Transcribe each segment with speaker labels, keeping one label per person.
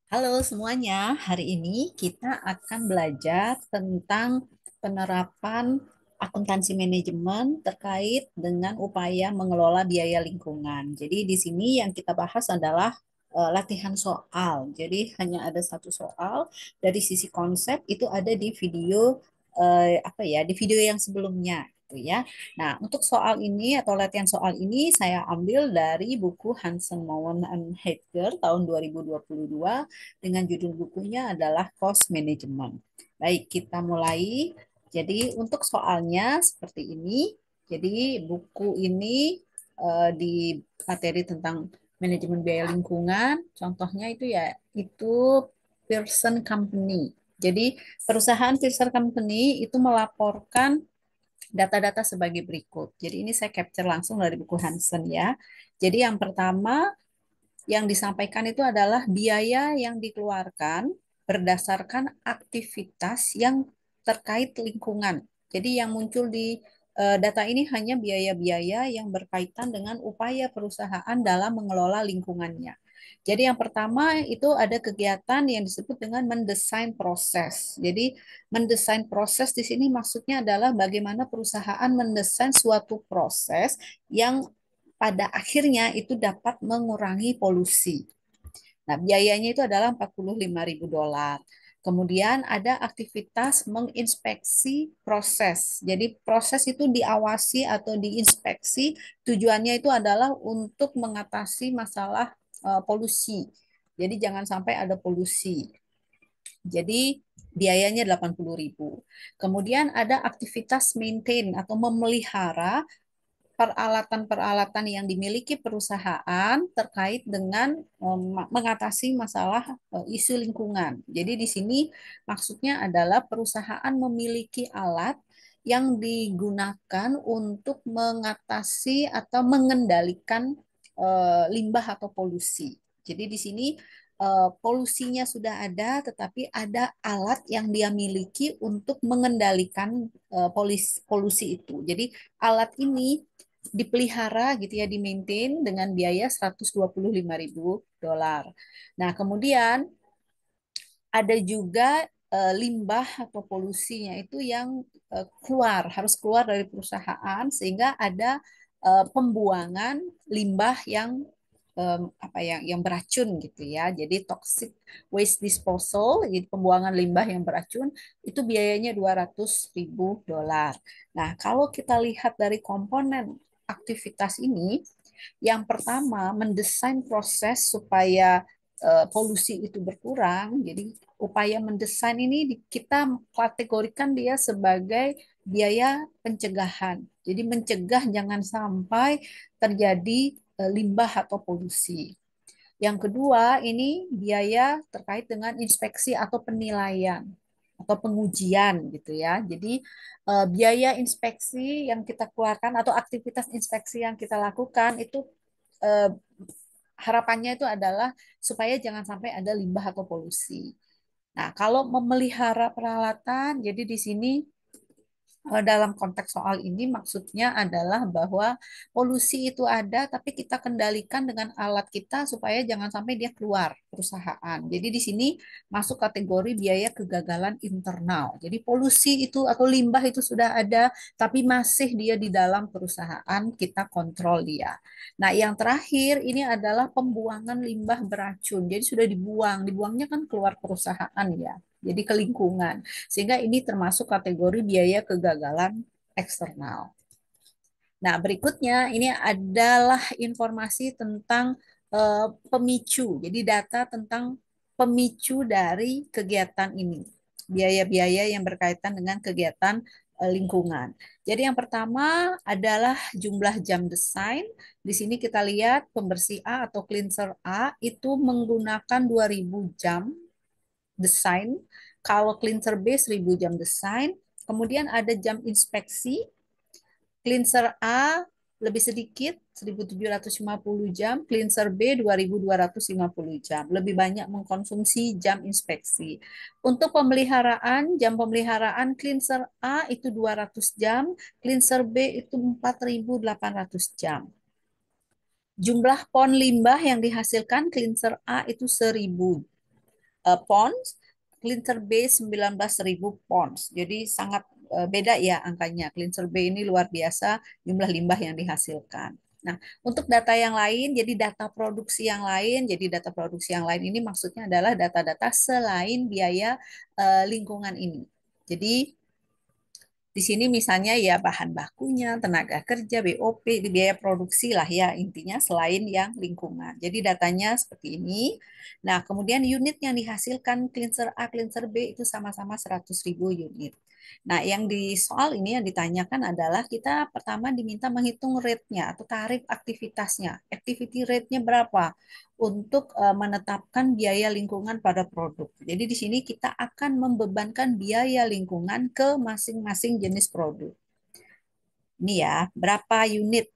Speaker 1: Halo semuanya, hari ini kita akan belajar tentang penerapan akuntansi manajemen terkait dengan upaya mengelola biaya lingkungan. Jadi di sini yang kita bahas adalah latihan soal. Jadi hanya ada satu soal dari sisi konsep itu ada di video apa ya, di video yang sebelumnya gitu ya. Nah, untuk soal ini atau latihan soal ini saya ambil dari buku Hansen Mowen and Heidger tahun 2022 dengan judul bukunya adalah Cost Management. Baik, kita mulai. Jadi untuk soalnya seperti ini. Jadi buku ini di materi tentang manajemen biaya lingkungan. Contohnya itu ya itu Pearson Company. Jadi perusahaan Pearson Company itu melaporkan data-data sebagai berikut. Jadi ini saya capture langsung dari buku Hansen ya. Jadi yang pertama yang disampaikan itu adalah biaya yang dikeluarkan berdasarkan aktivitas yang terkait lingkungan. Jadi yang muncul di data ini hanya biaya-biaya yang berkaitan dengan upaya perusahaan dalam mengelola lingkungannya. Jadi yang pertama itu ada kegiatan yang disebut dengan mendesain proses. Jadi mendesain proses di sini maksudnya adalah bagaimana perusahaan mendesain suatu proses yang pada akhirnya itu dapat mengurangi polusi. Nah, biayanya itu adalah $45.000. Kemudian ada aktivitas menginspeksi proses. Jadi proses itu diawasi atau diinspeksi, tujuannya itu adalah untuk mengatasi masalah polusi. Jadi jangan sampai ada polusi. Jadi biayanya 80.000. Kemudian ada aktivitas maintain atau memelihara peralatan-peralatan yang dimiliki perusahaan terkait dengan mengatasi masalah isu lingkungan. Jadi di sini maksudnya adalah perusahaan memiliki alat yang digunakan untuk mengatasi atau mengendalikan limbah atau polusi. Jadi di sini polusinya sudah ada, tetapi ada alat yang dia miliki untuk mengendalikan polusi itu. Jadi alat ini dipelihara gitu ya, di-maintain dengan biaya $125.000. Nah, kemudian ada juga limbah atau polusinya itu yang harus keluar dari perusahaan sehingga ada pembuangan limbah yang apa yang beracun gitu ya. Jadi toxic waste disposal, jadi pembuangan limbah yang beracun itu biayanya $200.000. Nah, kalau kita lihat dari komponen aktivitas ini, yang pertama mendesain proses supaya polusi itu berkurang. Jadi upaya mendesain ini kita kategorikan dia sebagai biaya pencegahan. Jadi mencegah jangan sampai terjadi limbah atau polusi. Yang kedua, ini biaya terkait dengan inspeksi atau penilaian atau pengujian gitu ya. Jadi biaya inspeksi yang kita keluarkan atau aktivitas inspeksi yang kita lakukan itu eh, harapannya itu adalah supaya jangan sampai ada limbah atau polusi. Nah, kalau memelihara peralatan, jadi di sini dalam konteks soal ini maksudnya adalah bahwa polusi itu ada, tapi kita kendalikan dengan alat kita supaya jangan sampai dia keluar perusahaan. Jadi di sini masuk kategori biaya kegagalan internal. Jadi polusi itu atau limbah itu sudah ada, tapi masih dia di dalam perusahaan, kita kontrol dia. Nah, yang terakhir ini adalah pembuangan limbah beracun. Jadi sudah dibuang, dibuangnya kan keluar perusahaan ya. Jadi ke lingkungan. Sehingga ini termasuk kategori biaya kegagalan eksternal. Nah, berikutnya ini adalah informasi tentang pemicu. Jadi data tentang pemicu dari kegiatan ini. Biaya-biaya yang berkaitan dengan kegiatan lingkungan. Jadi yang pertama adalah jumlah jam desain. Di sini kita lihat pembersih A atau cleanser A itu menggunakan 2.000 jam desain. Kalau cleanser B 1.000 jam desain. Kemudian ada jam inspeksi. Cleanser A lebih sedikit 1.750 jam, cleanser B 2.250 jam. Lebih banyak mengkonsumsi jam inspeksi. Untuk pemeliharaan, jam pemeliharaan cleanser A itu 200 jam, cleanser B itu 4.800 jam. Jumlah pon limbah yang dihasilkan cleanser A itu 1.000. pounds, cleanser B 19.000 pounds. Jadi sangat beda ya angkanya. Cleanser B ini luar biasa jumlah limbah yang dihasilkan. Nah, untuk data yang lain, jadi data produksi yang lain, jadi data produksi yang lain ini maksudnya adalah data-data selain biaya lingkungan ini. Jadi di sini misalnya ya bahan bakunya, tenaga kerja, BOP, di biaya produksi lah ya intinya selain yang lingkungan. Jadi datanya seperti ini. Nah, kemudian unit yang dihasilkan cleanser A, cleanser B itu sama-sama 100.000 unit. Nah, yang di soal ini yang ditanyakan adalah kita pertama diminta menghitung rate-nya atau tarif aktivitasnya. Activity rate-nya berapa untuk menetapkan biaya lingkungan pada produk. Jadi di sini kita akan membebankan biaya lingkungan ke masing-masing jenis produk. Ini ya, berapa unit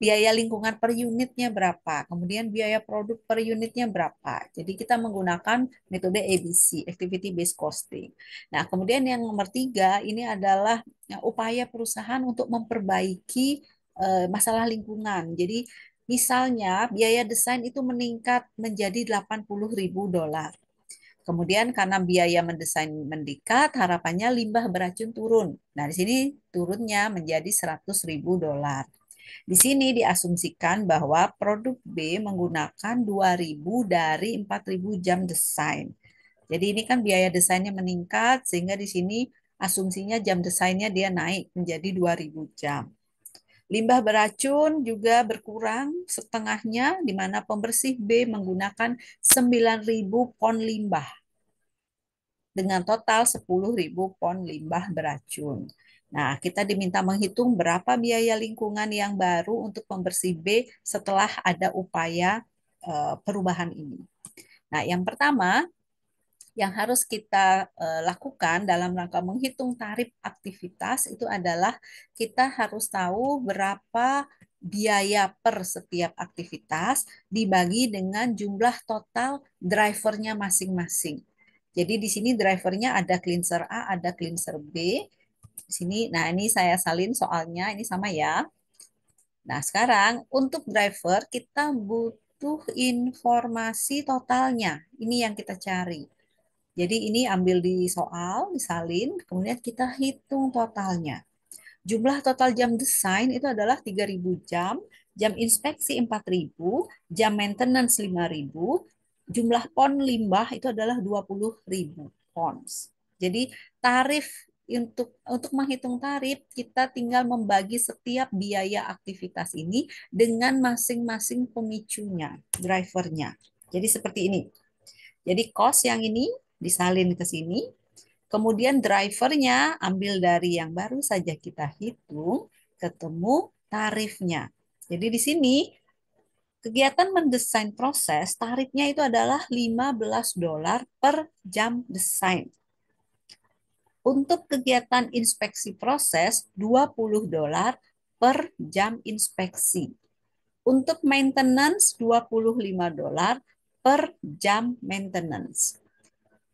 Speaker 1: biaya lingkungan per unitnya berapa, kemudian biaya produk per unitnya berapa. Jadi kita menggunakan metode ABC, Activity Based Costing. Nah, kemudian yang nomor tiga ini adalah upaya perusahaan untuk memperbaiki masalah lingkungan. Jadi misalnya biaya desain itu meningkat menjadi 80.000 dolar. Kemudian karena biaya mendesain meningkat, harapannya limbah beracun turun. Nah, di sini turunnya menjadi 100.000 dolar. Di sini diasumsikan bahwa produk B menggunakan 2.000 dari 4.000 jam desain. Jadi ini kan biaya desainnya meningkat sehingga di sini asumsinya jam desainnya dia naik menjadi 2.000 jam. Limbah beracun juga berkurang setengahnya di mana pembersih B menggunakan 9.000 pon limbah dengan total 10.000 pon limbah beracun. Nah, kita diminta menghitung berapa biaya lingkungan yang baru untuk pembersih B setelah ada upaya perubahan ini. Nah, yang pertama yang harus kita lakukan dalam rangka menghitung tarif aktivitas itu adalah kita harus tahu berapa biaya per setiap aktivitas dibagi dengan jumlah total drivernya masing-masing. Jadi di sini drivernya ada cleanser A, ada cleanser B. Di sini, nah ini saya salin soalnya, ini sama ya. Nah sekarang untuk driver kita butuh informasi totalnya. Ini yang kita cari. Jadi ini ambil di soal, disalin, kemudian kita hitung totalnya. Jumlah total jam desain itu adalah 3.000 jam, jam inspeksi 4.000, jam maintenance 5.000, jumlah pon limbah itu adalah 20.000 pons. Jadi tarif untuk menghitung tarif kita tinggal membagi setiap biaya aktivitas ini dengan masing-masing pemicunya, drivernya. Jadi seperti ini. Jadi cost yang ini disalin ke sini, kemudian drivernya ambil dari yang baru saja kita hitung, ketemu tarifnya. Jadi di sini kegiatan mendesain proses tarifnya itu adalah 15 dolar per jam desain. Untuk kegiatan inspeksi proses 20 dolar per jam inspeksi. Untuk maintenance 25 dolar per jam maintenance.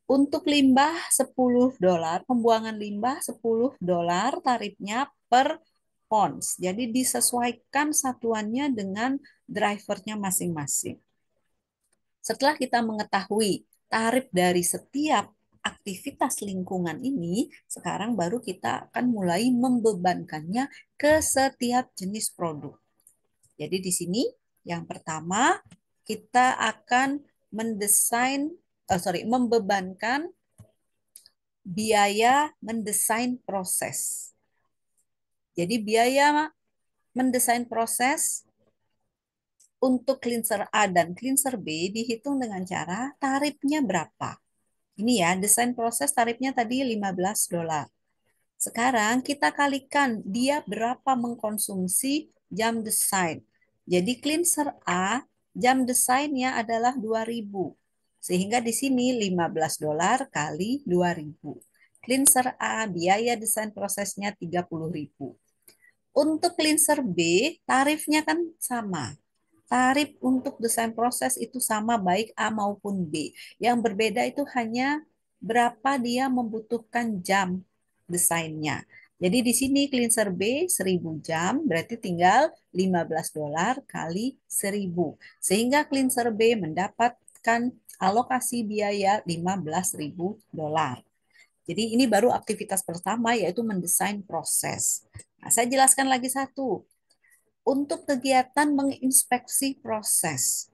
Speaker 1: Untuk limbah 10 dolar, pembuangan limbah 10 dolar tarifnya per pons. Jadi disesuaikan satuannya dengan drivernya masing-masing. Setelah kita mengetahui tarif dari setiap aktivitas lingkungan ini, sekarang baru kita akan mulai membebankannya ke setiap jenis produk. Jadi di sini yang pertama kita akan membebankan biaya mendesain proses. Jadi biaya mendesain proses untuk cleanser A dan cleanser B dihitung dengan cara tarifnya berapa. Ini ya, desain proses tarifnya tadi 15 dolar. Sekarang kita kalikan dia berapa mengkonsumsi jam desain. Jadi cleanser A, jam desainnya adalah 2.000. Sehingga di sini 15 dolar kali 2.000. Cleanser A, biaya desain prosesnya 30.000. Untuk cleanser B, tarifnya kan sama. Tarif untuk desain proses itu sama baik A maupun B. Yang berbeda itu hanya berapa dia membutuhkan jam desainnya. Jadi di sini cleanser B 1.000 jam berarti tinggal 15 dolar kali 1.000. Sehingga cleanser B mendapat mendapatkan alokasi biaya $15.000. Jadi ini baru aktivitas pertama yaitu mendesain proses. Nah, saya jelaskan lagi satu. Untuk kegiatan menginspeksi proses.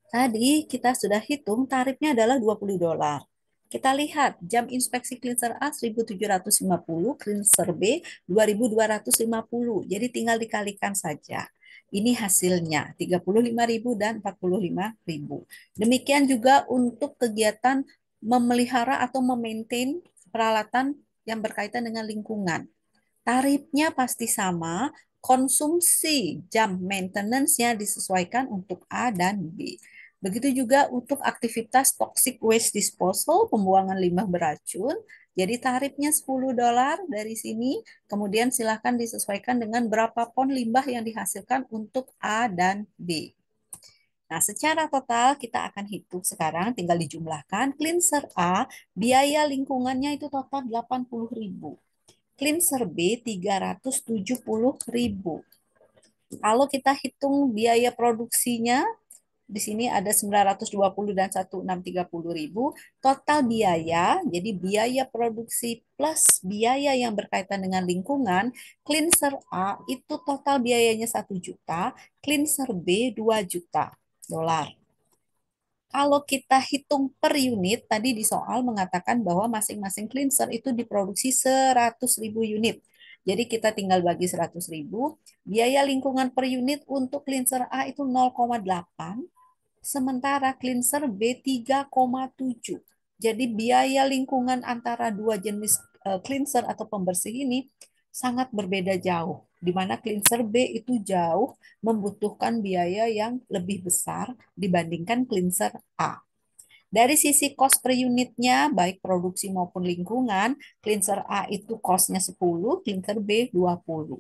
Speaker 1: Tadi kita sudah hitung tarifnya adalah $20. Kita lihat jam inspeksi cleanser A 1.750, cleanser B 2.250. Jadi tinggal dikalikan saja. Ini hasilnya 35.000 dan 45.000. Demikian juga untuk kegiatan memelihara atau memaintain peralatan yang berkaitan dengan lingkungan. Tarifnya pasti sama, konsumsi jam maintenance-nya disesuaikan untuk A dan B. Begitu juga untuk aktivitas toxic waste disposal, pembuangan limbah beracun. Jadi tarifnya $10 dari sini, kemudian silahkan disesuaikan dengan berapa pon limbah yang dihasilkan untuk A dan B. Nah, secara total kita akan hitung sekarang, tinggal dijumlahkan. Cleanser A, biaya lingkungannya itu total 80.000. Cleanser B 370.000. Kalau kita hitung biaya produksinya, di sini ada 920 dan 1630.000. Total biaya, jadi biaya produksi plus biaya yang berkaitan dengan lingkungan, cleanser A itu total biayanya 1 juta, cleanser B 2 juta dolar. Kalau kita hitung per unit, tadi di soal mengatakan bahwa masing-masing cleanser itu diproduksi 100.000 unit. Jadi kita tinggal bagi 100.000, biaya lingkungan per unit untuk cleanser A itu 0,8, sementara cleanser B 3,7. Jadi biaya lingkungan antara dua jenis cleanser atau pembersih ini sangat berbeda jauh, di mana cleanser B itu jauh membutuhkan biaya yang lebih besar dibandingkan cleanser A. Dari sisi cost per unitnya, baik produksi maupun lingkungan, cleanser A itu costnya 10, cleanser B 20.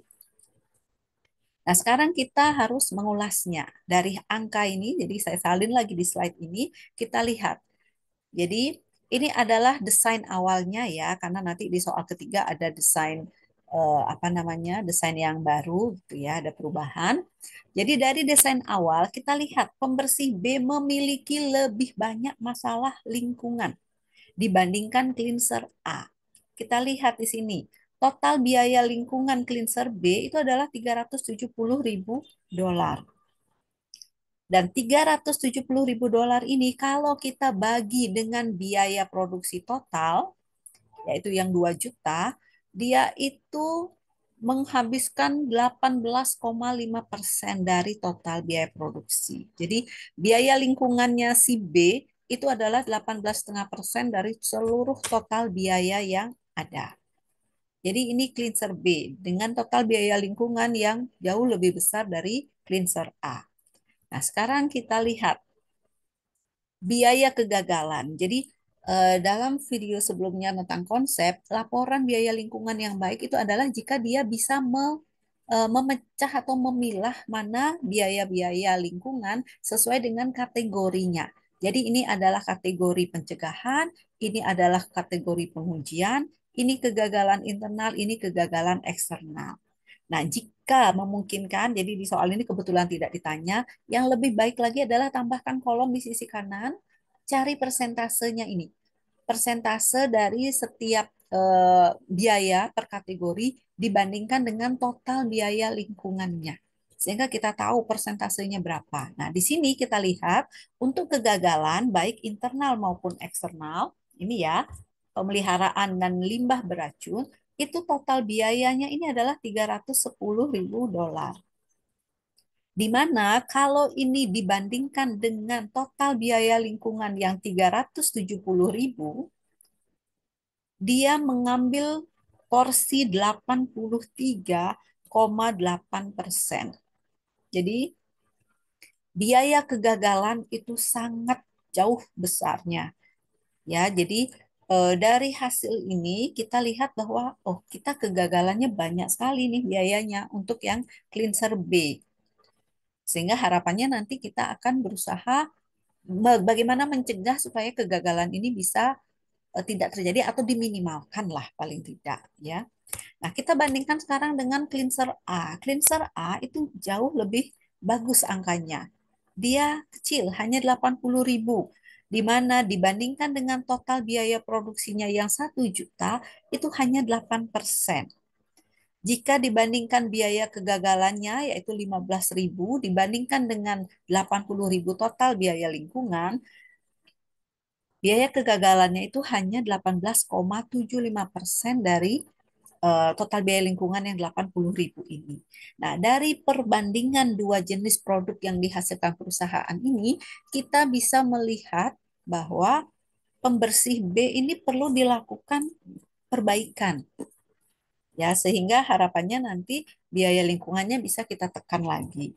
Speaker 1: Nah, sekarang kita harus mengulasnya. Dari angka ini, jadi saya salin lagi di slide ini, kita lihat. Jadi, ini adalah desain awalnya ya, karena nanti di soal ketiga ada desain apa namanya, desain yang baru gitu ya, ada perubahan. Jadi dari desain awal kita lihat pembersih B memiliki lebih banyak masalah lingkungan dibandingkan cleanser A. Kita lihat di sini, total biaya lingkungan cleanser B itu adalah $370.000. Dan $370.000 ini kalau kita bagi dengan biaya produksi total, yaitu yang 2 juta, dia itu menghabiskan 18,5% dari total biaya produksi. Jadi biaya lingkungannya si B itu adalah 18,5% dari seluruh total biaya yang ada. Jadi ini cleanser B dengan total biaya lingkungan yang jauh lebih besar dari cleanser A. Nah, sekarang kita lihat biaya kegagalan. Jadi dalam video sebelumnya tentang konsep, laporan biaya lingkungan yang baik itu adalah jika dia bisa memecah atau memilah mana biaya-biaya lingkungan sesuai dengan kategorinya. Jadi ini adalah kategori pencegahan, ini adalah kategori pengujian, ini kegagalan internal, ini kegagalan eksternal. Nah, jika memungkinkan, jadi di soal ini kebetulan tidak ditanya, yang lebih baik lagi adalah tambahkan kolom di sisi kanan, cari persentasenya ini. Persentase dari setiap biaya per kategori dibandingkan dengan total biaya lingkungannya. Sehingga kita tahu persentasenya berapa. Nah, di sini kita lihat untuk kegagalan baik internal maupun eksternal, ini ya, pemeliharaan dan limbah beracun, itu total biayanya ini adalah $310.000. Di mana kalau ini dibandingkan dengan total biaya lingkungan yang 370.000, dia mengambil porsi 83,8%. Jadi biaya kegagalan itu sangat jauh besarnya. Ya, jadi dari hasil ini kita lihat bahwa oh kita kegagalannya banyak sekali nih biayanya untuk yang cleanser B. Sehingga harapannya nanti kita akan berusaha bagaimana mencegah supaya kegagalan ini bisa tidak terjadi atau diminimalkan lah paling tidak ya. Nah, kita bandingkan sekarang dengan cleanser A. Cleanser A itu jauh lebih bagus angkanya. dia kecil, hanya 80.000. Di mana dibandingkan dengan total biaya produksinya yang 1 juta, itu hanya 8%. Jika dibandingkan biaya kegagalannya, yaitu 15.000, dibandingkan dengan 80.000 total biaya lingkungan, biaya kegagalannya itu hanya 18,75% dari total biaya lingkungan yang 80.000 ini. Nah, dari perbandingan dua jenis produk yang dihasilkan perusahaan ini, kita bisa melihat bahwa pembersih B ini perlu dilakukan perbaikan, ya, sehingga harapannya nanti biaya lingkungannya bisa kita tekan lagi.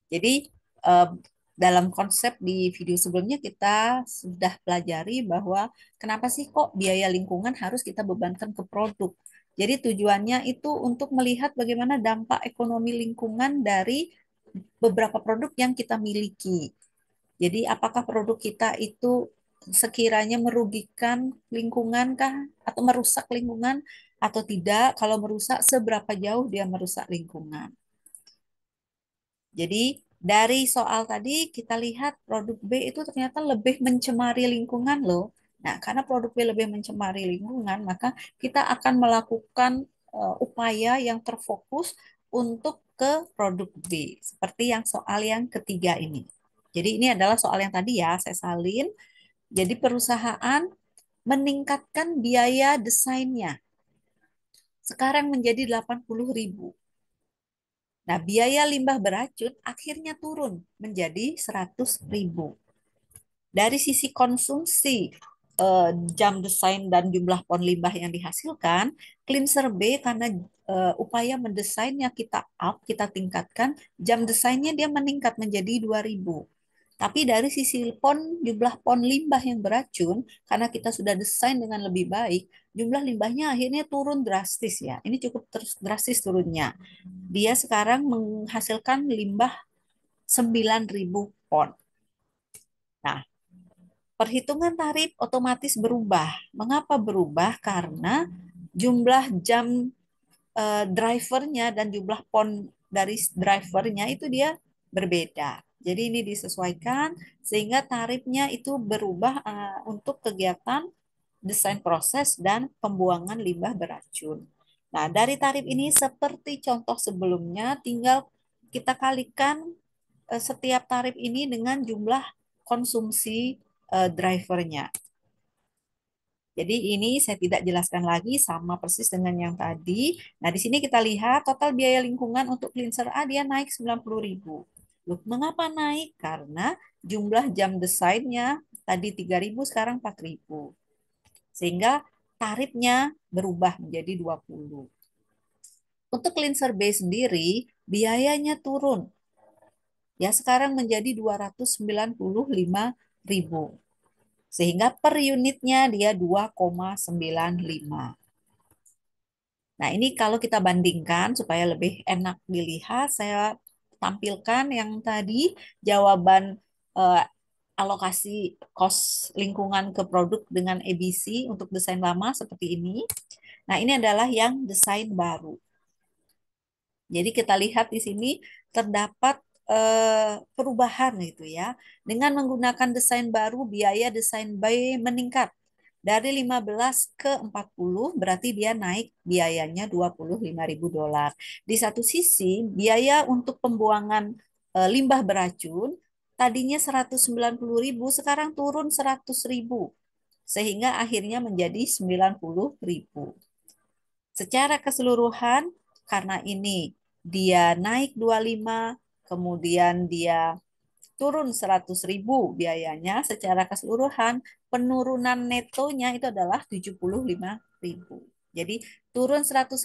Speaker 1: Jadi eh, dalam konsep di video sebelumnya kita sudah pelajari bahwa kenapa sih kok biaya lingkungan harus kita bebankan ke produk. Jadi tujuannya itu untuk melihat bagaimana dampak ekonomi lingkungan dari beberapa produk yang kita miliki. Jadi apakah produk kita itu sekiranya merugikan lingkungan kah atau merusak lingkungan atau tidak? Kalau merusak, seberapa jauh dia merusak lingkungan? Jadi dari soal tadi kita lihat produk B itu ternyata lebih mencemari lingkungan loh. Nah, karena produk B lebih mencemari lingkungan, maka kita akan melakukan upaya yang terfokus untuk ke produk B, seperti yang soal yang ketiga ini. Jadi ini adalah soal yang tadi ya, saya salin. Jadi perusahaan meningkatkan biaya desainnya. Sekarang menjadi 80.000. Nah, biaya limbah beracun akhirnya turun menjadi 100.000. Dari sisi konsumsi jam desain dan jumlah pon limbah yang dihasilkan, Cleanser B karena upaya mendesainnya kita up, kita tingkatkan, jam desainnya dia meningkat menjadi 2.000. Tapi dari sisi pon, jumlah pon limbah yang beracun, karena kita sudah desain dengan lebih baik, jumlah limbahnya akhirnya turun drastis ya. Ini cukup drastis turunnya. Dia sekarang menghasilkan limbah 9.000 pon. Nah, perhitungan tarif otomatis berubah. Mengapa berubah? Karena jumlah jam drivernya dan jumlah pon dari drivernya itu dia berbeda. Jadi ini disesuaikan sehingga tarifnya itu berubah untuk kegiatan desain proses dan pembuangan limbah beracun. Nah, dari tarif ini seperti contoh sebelumnya, tinggal kita kalikan setiap tarif ini dengan jumlah konsumsi drivernya. Jadi ini saya tidak jelaskan lagi sama persis dengan yang tadi. Nah, di sini kita lihat total biaya lingkungan untuk cleanser A dia naik 90.000. Loh, mengapa naik? Karena jumlah jam desainnya tadi 3.000 sekarang 4.000. Sehingga tarifnya berubah menjadi 20. Untuk cleanser B sendiri biayanya turun. Ya, sekarang menjadi 295.000. Sehingga per unitnya dia 2,95. Nah, ini kalau kita bandingkan supaya lebih enak dilihat, saya tampilkan yang tadi jawaban eh, alokasi kos lingkungan ke produk dengan ABC untuk desain lama seperti ini. Nah, ini adalah yang desain baru. Jadi kita lihat di sini terdapat perubahan gitu ya. Dengan menggunakan desain baru, biaya desain by meningkat. Dari 15 ke 40 berarti dia naik biayanya $25.000. Di satu sisi, biaya untuk pembuangan limbah beracun tadinya 190.000, sekarang turun 100.000. Sehingga akhirnya menjadi 90.000. Secara keseluruhan, karena ini dia naik 25, kemudian dia turun 100.000 biayanya, secara keseluruhan penurunan netonya itu adalah 75.000. Jadi turun 100.000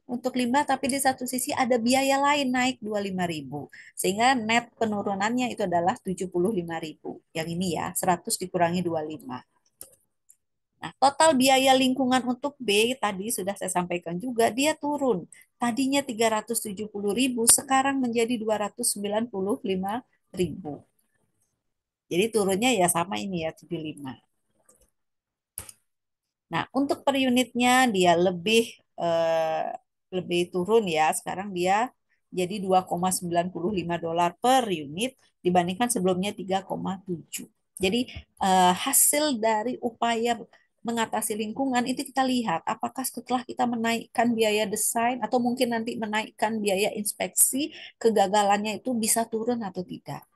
Speaker 1: untuk limbah, tapi di satu sisi ada biaya lain naik 25.000. Sehingga net penurunannya itu adalah 75.000. Yang ini ya, 100 dikurangi 25. Nah, total biaya lingkungan untuk B tadi sudah saya sampaikan juga, dia turun. Tadinya 370.000, sekarang menjadi 295.000. Jadi turunnya ya sama ini ya, 75. Nah, untuk per unitnya dia lebih turun ya. Sekarang dia jadi 2,95 dolar per unit dibandingkan sebelumnya 3,7. Jadi hasil dari upaya mengatasi lingkungan itu kita lihat apakah setelah kita menaikkan biaya desain atau mungkin nanti menaikkan biaya inspeksi, kegagalannya itu bisa turun atau tidak.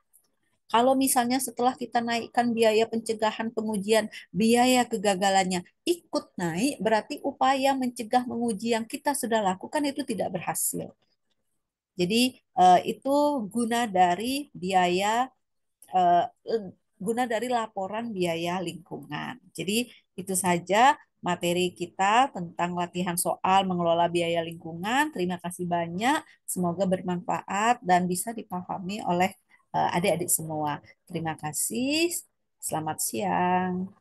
Speaker 1: Kalau misalnya setelah kita naikkan biaya pencegahan pengujian, biaya kegagalannya ikut naik, berarti upaya mencegah menguji yang kita sudah lakukan itu tidak berhasil. Jadi itu guna dari biaya eh, guna dari laporan biaya lingkungan. Jadi itu saja materi kita tentang latihan soal mengelola biaya lingkungan. Terima kasih banyak. Semoga bermanfaat dan bisa dipahami oleh adik-adik semua. Terima kasih. Selamat siang.